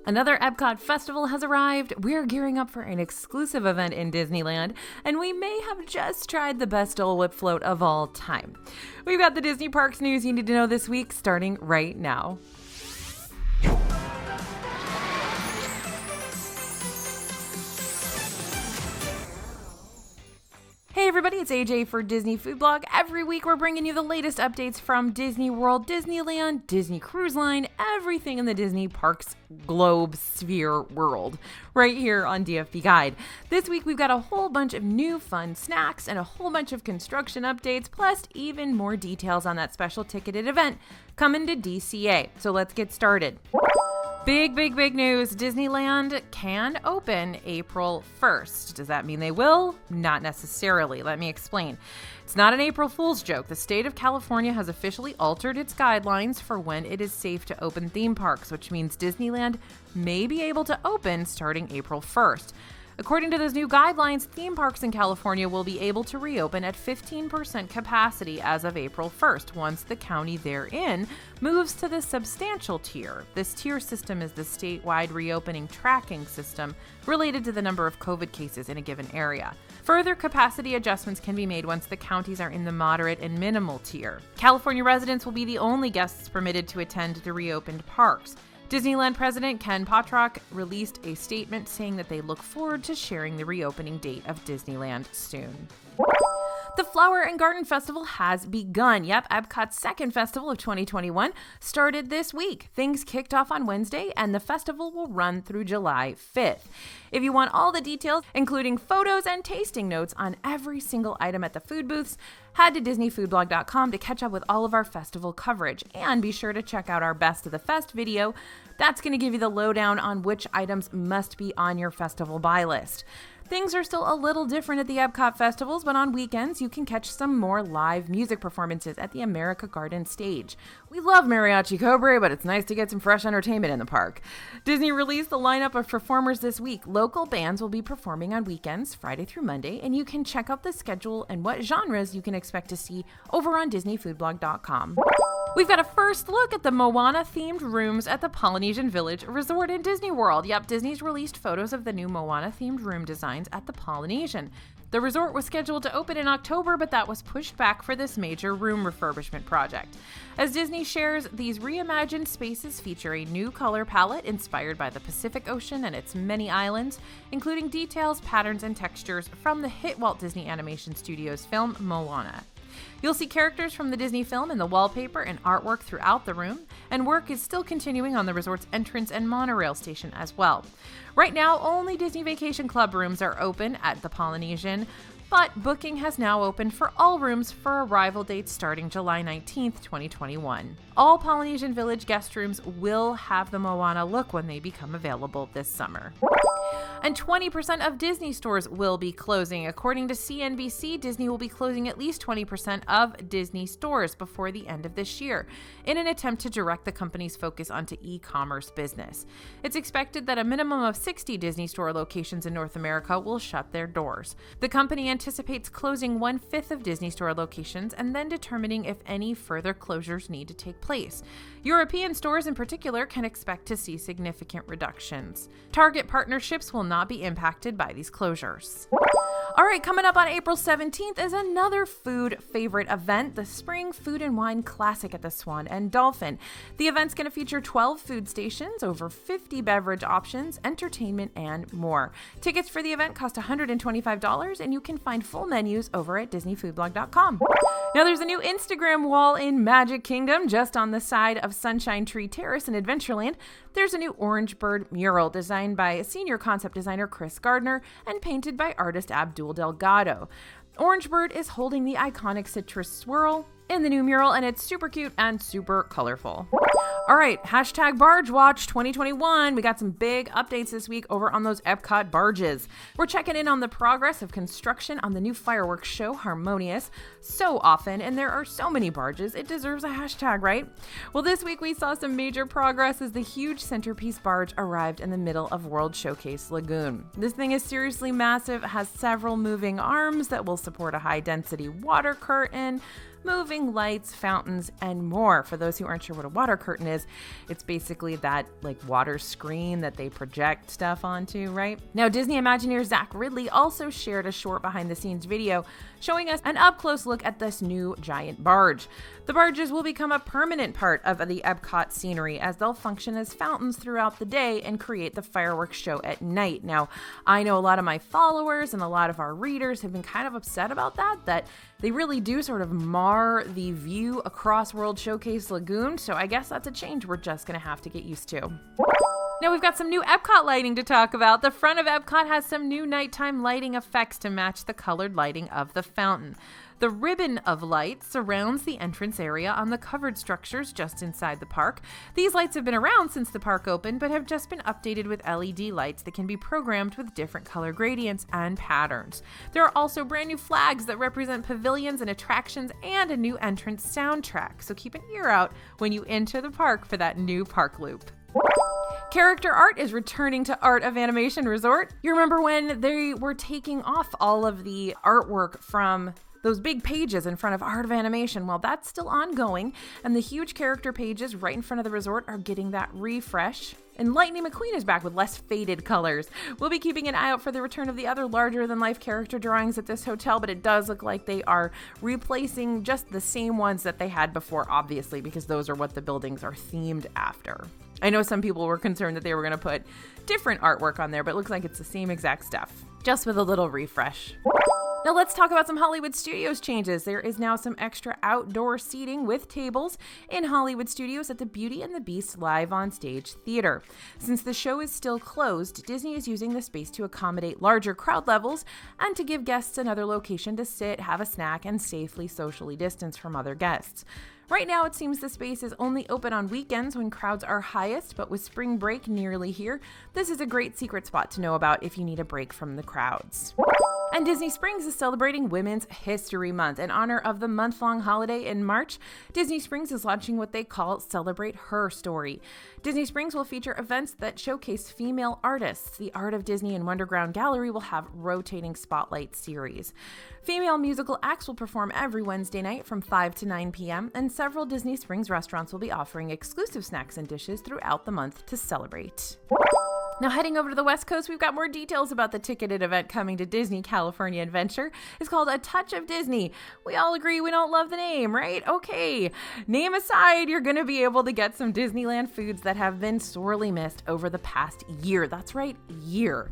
Another EPCOT festival has arrived. We're gearing up for an exclusive event in Disneyland, and we may have just tried the best Dole Whip float of all time. We've got the Disney Parks news you need to know this week, starting right now. Hey everybody, it's AJ for Disney Food Blog. Every week we're bringing you the latest updates from Disney World, Disneyland, Disney Cruise Line, everything in the Disney Parks globe sphere world, right here on DFB Guide. This week we've got a whole bunch of new fun snacks and a whole bunch of construction updates, plus even more details on that special ticketed event coming to DCA. So let's get started. Big news. Disneyland can open April 1st. Does that mean they will? Not necessarily. Let me explain. It's not an April Fool's joke. The state of California has officially altered its guidelines for when it is safe to open theme parks, which means Disneyland may be able to open starting April 1st. According to those new guidelines, theme parks in California will be able to reopen at 15% capacity as of April 1st, once the county they're in moves to the substantial tier. This tier system is the statewide reopening tracking system related to the number of COVID cases in a given area. Further capacity adjustments can be made once the counties are in the moderate and minimal tier. California residents will be the only guests permitted to attend the reopened parks. Disneyland President Ken Potrock released a statement saying that they look forward to sharing the reopening date of Disneyland soon. The Flower and Garden Festival has begun. Yep, EPCOT's second festival of 2021 started this week. Things kicked off on Wednesday, and the festival will run through July 5th. If you want all the details, including photos and tasting notes on every single item at the food booths, head to DisneyFoodBlog.com to catch up with all of our festival coverage. And be sure to check out our Best of the Fest video. That's going to give you the lowdown on which items must be on your festival buy list. Things are still a little different at the EPCOT festivals, but on weekends you can catch some more live music performances at the America Garden stage. We love Mariachi Cobre, but it's nice to get some fresh entertainment in the park. Disney released the lineup of performers this week. Local bands will be performing on weekends, Friday through Monday, and you can check out the schedule and what genres you can expect to see over on DisneyFoodBlog.com. We've got a first look at the Moana-themed rooms at the Polynesian Village Resort in Disney World. Yep, Disney's released photos of the new Moana-themed room designs at the Polynesian. The resort was scheduled to open in October, but that was pushed back for this major room refurbishment project. As Disney shares, these reimagined spaces feature a new color palette inspired by the Pacific Ocean and its many islands, including details, patterns, and textures from the hit Walt Disney Animation Studios film Moana. You'll see characters from the Disney film in the wallpaper and artwork throughout the room, and work is still continuing on the resort's entrance and monorail station as well. Right now, only Disney Vacation Club rooms are open at the Polynesian, but booking has now opened for all rooms for arrival dates starting July 19th, 2021. All Polynesian Village guest rooms will have the Moana look when they become available this summer. And 20% of Disney stores will be closing. According to CNBC, Disney will be closing at least 20% of Disney stores before the end of this year in an attempt to direct the company's focus onto e-commerce business. It's expected that a minimum of 60 Disney store locations in North America will shut their doors. The company anticipates closing 1/5 of Disney store locations and then determining if any further closures need to take place. European stores in particular can expect to see significant reductions. Target partnerships will not be impacted by these closures. All right, coming up on April 17th is another food favorite event, the Spring Food and Wine Classic at the Swan and Dolphin. The event's going to feature 12 food stations, over 50 beverage options, entertainment, and more. Tickets for the event cost $125, and you can find full menus over at DisneyFoodBlog.com. Now, there's a new Instagram wall in Magic Kingdom, just on the side of Sunshine Tree Terrace in Adventureland. There's a new Orange Bird mural designed by senior concept designer Chris Gardner and painted by artist Abdul Delgado. Orange Bird is holding the iconic citrus swirl in the new mural, and it's super cute and super colorful. All right, hashtag Barge Watch 2021. We got some big updates this week over on those EPCOT barges. We're checking in on the progress of construction on the new fireworks show, Harmonious, so often, and there are so many barges, it deserves a hashtag, right? Well, this week we saw some major progress as the huge centerpiece barge arrived in the middle of World Showcase Lagoon. This thing is seriously massive, has several moving arms that will support a high-density water curtain, moving lights, fountains, and more. For those who aren't sure what a water curtain is, it's basically that water screen that they project stuff onto, right? Now, Disney Imagineer Zach Ridley also shared a short behind-the-scenes video showing us an up-close look at this new giant barge. The barges will become a permanent part of the EPCOT scenery as they'll function as fountains throughout the day and create the fireworks show at night. Now, I know a lot of my followers and a lot of our readers have been kind of upset about that they really do sort of mar the view across World Showcase Lagoon, so I guess that's a change we're just going to have to get used to. Now we've got some new EPCOT lighting to talk about. The front of EPCOT has some new nighttime lighting effects to match the colored lighting of the fountain. The ribbon of light surrounds the entrance area on the covered structures just inside the park. These lights have been around since the park opened, but have just been updated with LED lights that can be programmed with different color gradients and patterns. There are also brand new flags that represent pavilions and attractions and a new entrance soundtrack, so keep an ear out when you enter the park for that new park loop. Character art is returning to Art of Animation Resort. You remember when they were taking off all of the artwork from those big pages in front of Art of Animation? Well, that's still ongoing, and the huge character pages right in front of the resort are getting that refresh. And Lightning McQueen is back with less faded colors. We'll be keeping an eye out for the return of the other larger-than-life character drawings at this hotel, but it does look like they are replacing just the same ones that they had before, obviously, because those are what the buildings are themed after. I know some people were concerned that they were going to put different artwork on there, but it looks like it's the same exact stuff, just with a little refresh. Now let's talk about some Hollywood Studios changes. There is now some extra outdoor seating with tables in Hollywood Studios at the Beauty and the Beast Live on Stage Theater. Since the show is still closed, Disney is using the space to accommodate larger crowd levels and to give guests another location to sit, have a snack, and safely socially distance from other guests. Right now, it seems the space is only open on weekends when crowds are highest, but with spring break nearly here, this is a great secret spot to know about if you need a break from the crowds. And Disney Springs is celebrating Women's History Month. In honor of the month-long holiday in March, Disney Springs is launching what they call Celebrate Her Story. Disney Springs will feature events that showcase female artists. The Art of Disney and Wonderground Gallery will have rotating spotlight series. Female musical acts will perform every Wednesday night from 5 to 9 p.m., and several Disney Springs restaurants will be offering exclusive snacks and dishes throughout the month to celebrate. Now heading over to the West Coast, we've got more details about the ticketed event coming to Disney California Adventure. It's called A Touch of Disney. We all agree we don't love the name, right? Okay. Name aside, you're going to be able to get some Disneyland foods that have been sorely missed over the past year. That's right, year.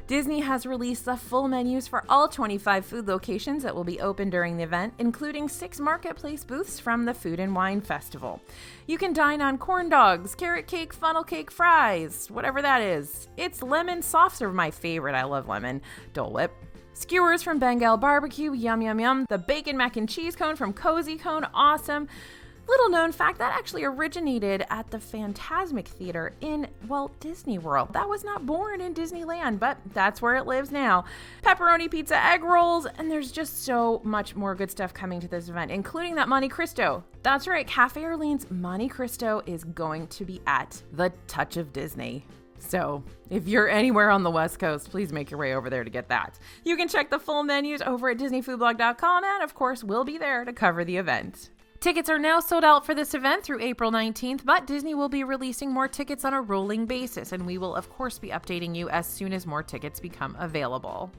Disney has released the full menus for all 25 food locations that will be open during the event, including 6 marketplace booths from the Food and Wine Festival. You can dine on corn dogs, carrot cake, funnel cake, fries, whatever that is. It's lemon soft serve, my favorite. I love lemon. Dole Whip. Skewers from Bengal Barbecue, yum, yum, yum. The bacon mac and cheese cone from Cozy Cone, awesome. Little known fact, that actually originated at the Fantasmic Theater in Walt Disney World. That was not born in Disneyland, but that's where it lives now. Pepperoni pizza, egg rolls, and there's just so much more good stuff coming to this event, including that Monte Cristo. That's right, Cafe Orleans Monte Cristo is going to be at the Touch of Disney. So if you're anywhere on the West Coast, please make your way over there to get that. You can check the full menus over at DisneyFoodBlog.com, and of course, we'll be there to cover the event. Tickets are now sold out for this event through April 19th, but Disney will be releasing more tickets on a rolling basis, and we will, of course, be updating you as soon as more tickets become available.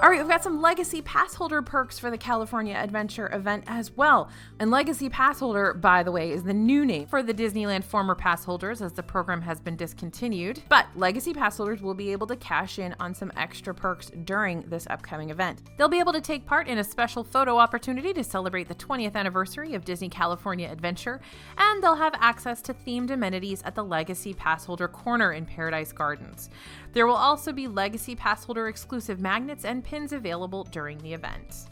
All right, we've got some Legacy Passholder perks for the California Adventure event as well. And Legacy Passholder, by the way, is the new name for the Disneyland former pass holders as the program has been discontinued. But Legacy Passholders will be able to cash in on some extra perks during this upcoming event. They'll be able to take part in a special photo opportunity to celebrate the 20th anniversary of Disney California Adventure, and they'll have access to themed amenities at the Legacy Passholder Corner in Paradise Gardens. There will also be Legacy Passholder exclusive magnets and pins available during the event.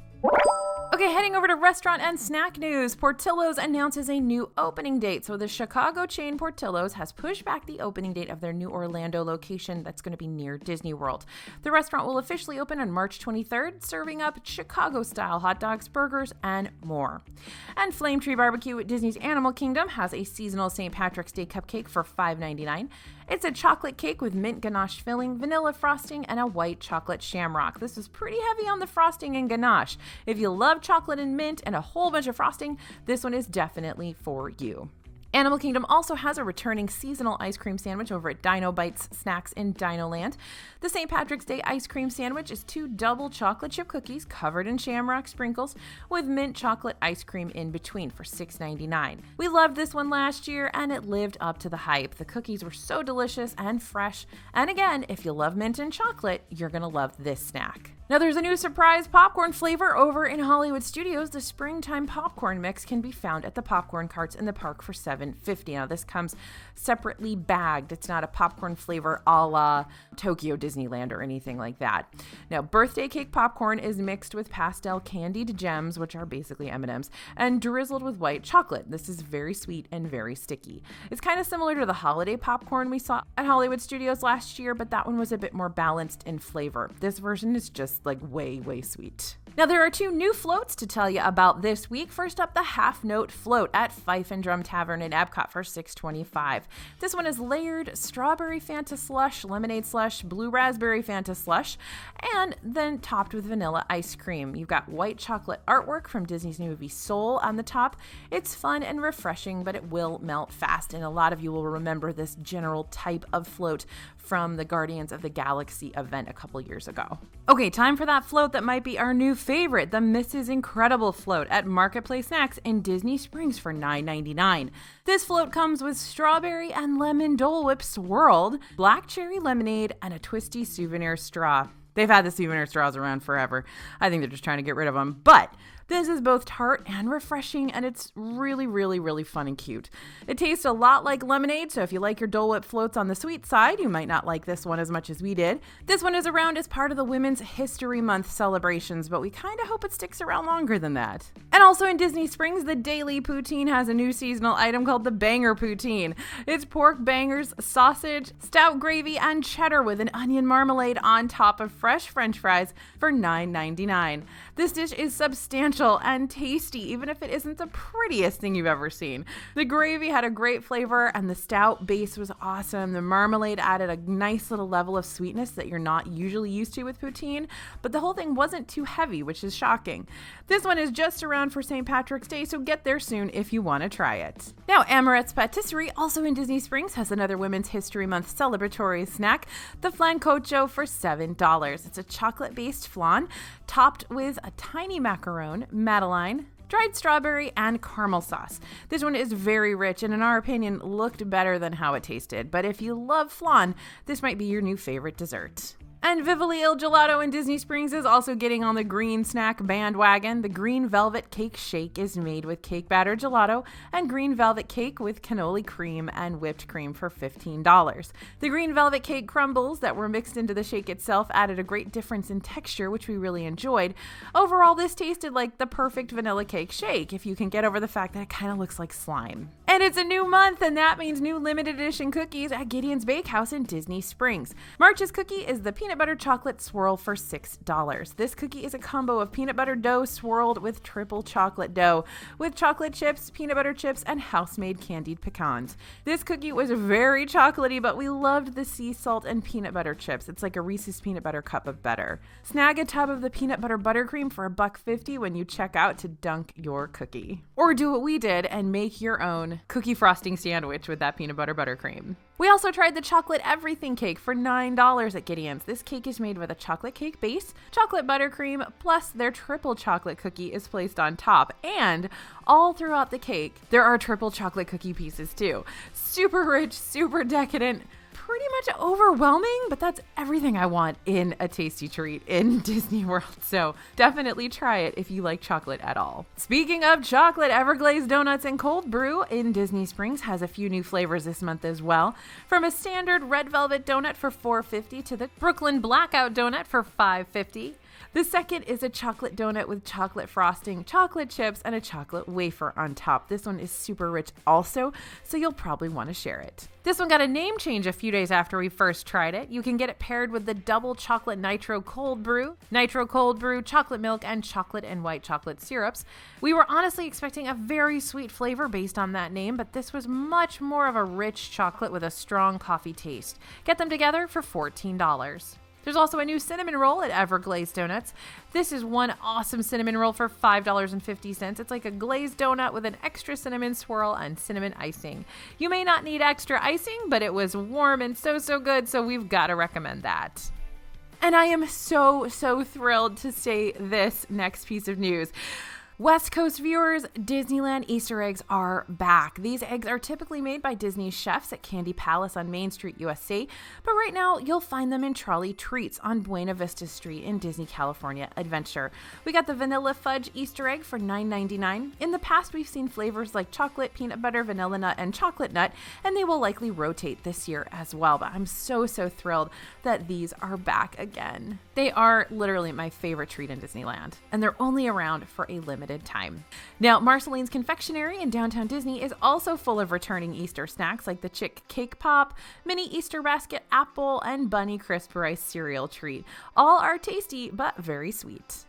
Okay, heading over to restaurant and snack news. Portillo's announces a new opening date. So the Chicago chain Portillo's has pushed back the opening date of their new Orlando location that's going to be near Disney World. The restaurant will officially open on March 23rd, serving up Chicago-style hot dogs, burgers, and more. And Flame Tree Barbecue at Disney's Animal Kingdom has a seasonal St. Patrick's Day cupcake for $5.99. It's a chocolate cake with mint ganache filling, vanilla frosting, and a white chocolate shamrock. This is pretty heavy on the frosting and ganache. If you love chocolate and mint and a whole bunch of frosting, this one is definitely for you. Animal Kingdom also has a returning seasonal ice cream sandwich over at Dino Bites Snacks in Dinoland. The St. Patrick's Day ice cream sandwich is 2 double chocolate chip cookies covered in shamrock sprinkles with mint chocolate ice cream in between for $6.99. We loved this one last year and it lived up to the hype. The cookies were so delicious and fresh. And again, if you love mint and chocolate, you're going to love this snack. Now there's a new surprise popcorn flavor over in Hollywood Studios. The springtime popcorn mix can be found at the popcorn carts in the park for $7.50. Now this comes separately bagged. It's not a popcorn flavor a la Tokyo Disneyland or anything like that. Now birthday cake popcorn is mixed with pastel candied gems, which are basically M&Ms, and drizzled with white chocolate. This is very sweet and very sticky. It's kind of similar to the holiday popcorn we saw at Hollywood Studios last year, but that one was a bit more balanced in flavor. This version is just like way sweet. Now there are 2 new floats to tell you about this week. First up, the Half Note float at Fife and Drum Tavern in Epcot for $6.25. This one is layered strawberry Fanta slush, lemonade slush, blue raspberry Fanta slush, and then topped with vanilla ice cream. You've got white chocolate artwork from Disney's new movie Soul on the top. It's fun and refreshing, but it will melt fast, and a lot of you will remember this general type of float from the Guardians of the Galaxy event a couple years ago. Okay, time for that float that might be our new favorite, the Mrs. Incredible float at Marketplace Snacks in Disney Springs for $9.99. This float comes with strawberry and lemon Dole Whip swirled, black cherry lemonade, and a twisty souvenir straw. They've had the souvenir straws around forever. I think they're just trying to get rid of them, but this is both tart and refreshing, and it's really fun and cute. It tastes a lot like lemonade, so if you like your Dole Whip floats on the sweet side, you might not like this one as much as we did. This one is around as part of the Women's History Month celebrations, but we kind of hope it sticks around longer than that. And also in Disney Springs, the Daily Poutine has a new seasonal item called the Banger Poutine. It's pork bangers, sausage, stout gravy, and cheddar with an onion marmalade on top of fresh French fries for $9.99. This dish is substantial and tasty, even if it isn't the prettiest thing you've ever seen. The gravy had a great flavor and the stout base was awesome. The marmalade added a nice little level of sweetness that you're not usually used to with poutine, but the whole thing wasn't too heavy, which is shocking. This one is just around for St. Patrick's Day, so get there soon if you want to try it. Now, Amorette's Patisserie, also in Disney Springs, has another Women's History Month celebratory snack, the flan cocho for $7. It's a chocolate-based flan topped with a tiny macaron, madeleine, dried strawberry, and caramel sauce. This one is very rich and in our opinion looked better than how it tasted, but if you love flan, this might be your new favorite dessert. And Vivali Il Gelato in Disney Springs is also getting on the green snack bandwagon. The green velvet cake shake is made with cake batter gelato and green velvet cake with cannoli cream and whipped cream for $15. The green velvet cake crumbles that were mixed into the shake itself added a great difference in texture, which we really enjoyed. Overall, this tasted like the perfect vanilla cake shake, if you can get over the fact that it kind of looks like slime. And it's a new month, and that means new limited edition cookies at Gideon's Bakehouse in Disney Springs. March's cookie is the peanut butter chocolate swirl for $6. This cookie is a combo of peanut butter dough swirled with triple chocolate dough with chocolate chips, peanut butter chips, and house-made candied pecans. This cookie was very chocolatey, but we loved the sea salt and peanut butter chips. It's like a Reese's peanut butter cup of better. Snag a tub of the peanut butter buttercream for $1.50 when you check out to dunk your cookie. Or do what we did and make your own cookie frosting sandwich with that peanut butter buttercream. We also tried the chocolate everything cake for $9 at Gideon's. This cake is made with a chocolate cake base, chocolate buttercream, plus their triple chocolate cookie is placed on top. And all throughout the cake, there are triple chocolate cookie pieces too. Super rich, super decadent, pretty much overwhelming, but that's everything I want in a tasty treat in Disney World. So definitely try it if you like chocolate at all. Speaking of chocolate, Everglazed Donuts and Cold Brew in Disney Springs has a few new flavors this month as well. From a standard red velvet donut for $4.50 to the Brooklyn Blackout donut for $5.50. The second is a chocolate donut with chocolate frosting, chocolate chips, and a chocolate wafer on top. This one is super rich also, so you'll probably want to share it. This one got a name change a few days after we first tried it. You can get it paired with the double chocolate nitro cold brew, chocolate milk, and chocolate and white chocolate syrups. We were honestly expecting a very sweet flavor based on that name, but this was much more of a rich chocolate with a strong coffee taste. Get them together for $14. There's also a new cinnamon roll at Everglazed Donuts. This is one awesome cinnamon roll for $5.50. It's like a glazed donut with an extra cinnamon swirl and cinnamon icing. You may not need extra icing, but it was warm and so good, so we've got to recommend that. And I am so thrilled to say this next piece of news. West Coast viewers, Disneyland Easter eggs are back. These eggs are typically made by Disney chefs at Candy Palace on Main Street, USA, but right now you'll find them in Trolley Treats on Buena Vista Street in Disney California Adventure. We got the vanilla fudge Easter egg for $9.99. In the past, we've seen flavors like chocolate, peanut butter, vanilla nut, and chocolate nut, and they will likely rotate this year as well, but I'm so thrilled that these are back again. They are literally my favorite treat in Disneyland, and they're only around for a limited time. Now, Marceline's Confectionery in downtown Disney is also full of returning Easter snacks like the Chick Cake Pop, Mini Easter Basket Apple, and Bunny Crisp Rice Cereal Treat. All are tasty, but very sweet.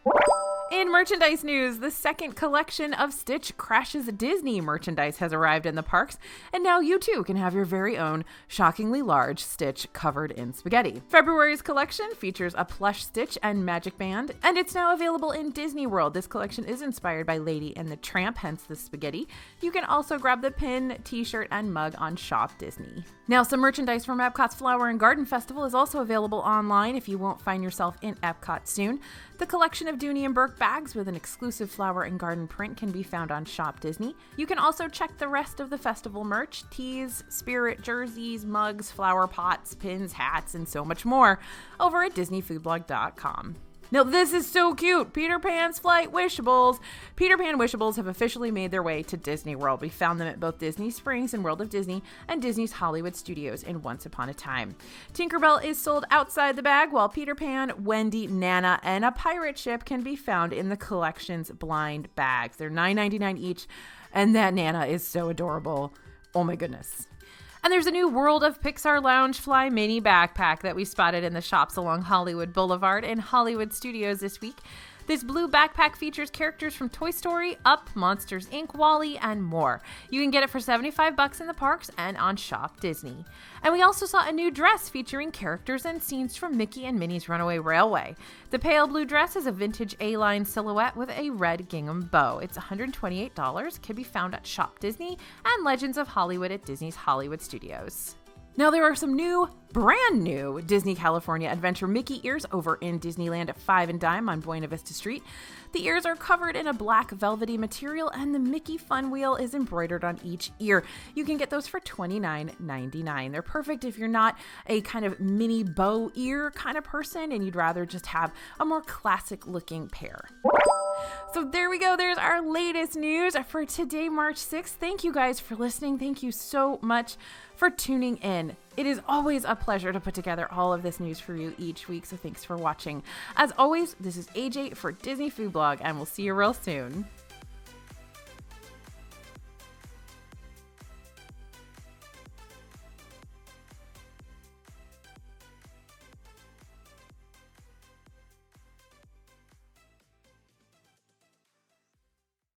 In merchandise news, the second collection of Stitch Crashes Disney merchandise has arrived in the parks, and now you too can have your very own shockingly large Stitch covered in spaghetti. February's collection features a plush Stitch and Magic Band, and it's now available in Disney World. This collection is inspired by Lady and the Tramp, hence the spaghetti. You can also grab the pin, t-shirt, and mug on Shop Disney. Now, some merchandise from Epcot's Flower and Garden Festival is also available online if you won't find yourself in Epcot soon. The collection of Dooney and Burke bags with an exclusive flower and garden print can be found on Shop Disney. You can also check the rest of the festival merch, tees, spirit jerseys, mugs, flower pots, pins, hats, and so much more over at DisneyFoodblog.com. Now, this is so cute. Peter Pan's Flight Wishables. Peter Pan Wishables have officially made their way to Disney World. We found them at both Disney Springs and World of Disney and Disney's Hollywood Studios in Once Upon a Time. Tinkerbell is sold outside the bag, while Peter Pan, Wendy, Nana, and a pirate ship can be found in the collection's blind bags. They're $9.99 each, and that Nana is so adorable. Oh my goodness. And there's a new World of Pixar Loungefly mini backpack that we spotted in the shops along Hollywood Boulevard and Hollywood Studios this week. This blue backpack features characters from Toy Story, Up, Monsters Inc., WALL-E, and more. You can get it for $75 in the parks and on Shop Disney. And we also saw a new dress featuring characters and scenes from Mickey and Minnie's Runaway Railway. The pale blue dress is a vintage A-line silhouette with a red gingham bow. It's $128, can be found at Shop Disney and Legends of Hollywood at Disney's Hollywood Studios. Now, there are some brand new Disney California Adventure Mickey ears over in Disneyland at 5 and Dime on Buena Vista Street. The ears are covered in a black velvety material, and the Mickey Fun Wheel is embroidered on each ear. You can get those for $29.99. They're perfect if you're not a kind of mini bow ear kind of person and you'd rather just have a more classic looking pair. So there we go. There's our latest news for today, March 6th. Thank you guys for listening. Thank you so much for tuning in. It is always a pleasure to put together all of this news for you each week, so thanks for watching. As always, this is AJ for Disney Food Blog, and we'll see you real soon.